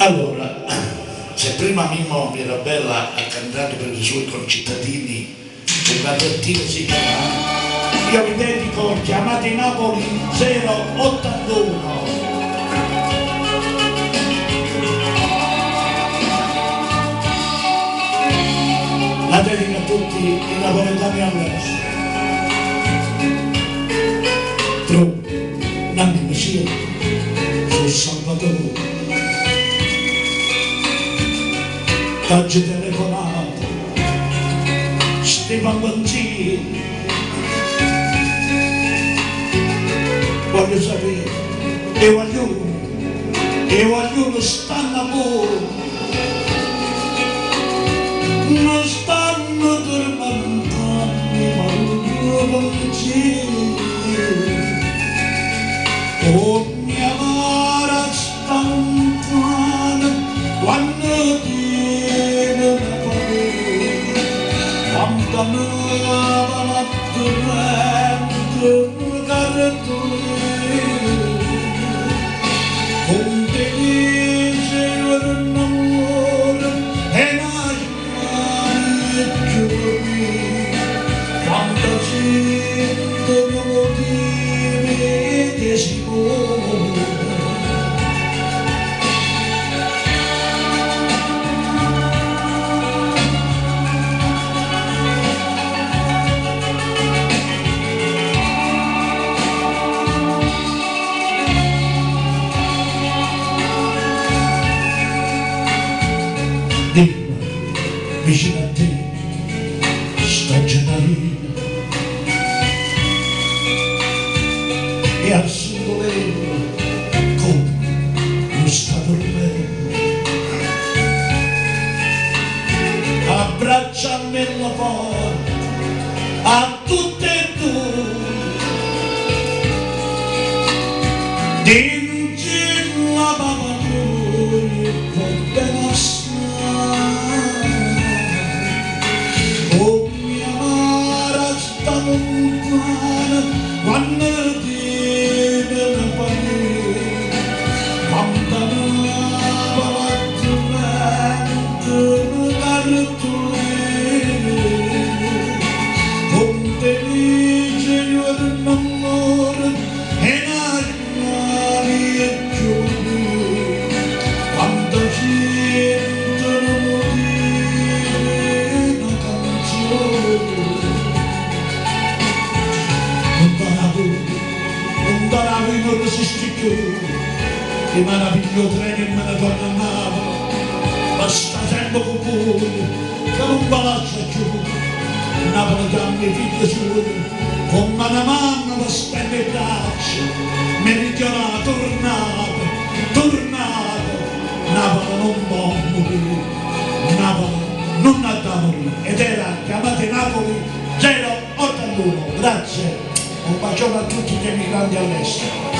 Allora, se prima Mimmo Mirabella ha cantato per i suoi concittadini una partita si chiama, io vi dedico Chiamate Napoli 081. La dedico a tutti i napoletani all'estero. Tu, Nanni Messia, su Salvatore, t'oggi telefonato, Stefano Banzini, voglio sapere, e vogliono stanno a voi, non stanno tormentando, ma non Banzini, oh mia amara stampana, quando tiene la paura, quando amava la torrente, con te dice un amore e nasce giorni, quando sentono motivi che si muore. Vicino a te sta Gennarina e al suo letto come non sta dormendo, abbracciami la porta a tutte e due, dingi la mamma e poi bene assai. Quando tiene la paura, quando amava la tormenta, con te dice io un amore e nasce e giorni, quando sentono morire una canzone. Non resisti più, che mi piglio treno e me ne torno a Napoli, ma sta sempre con voi, che non va lascia più. Napoli chiama i figli suoi, come una mamma per spendere i bracci, meridionale, tornato, Napoli non può morire, Napoli non ha da morire, ed era Chiamate Napoli 081, grazie. Un bacione a tutti gli emigranti all'estero.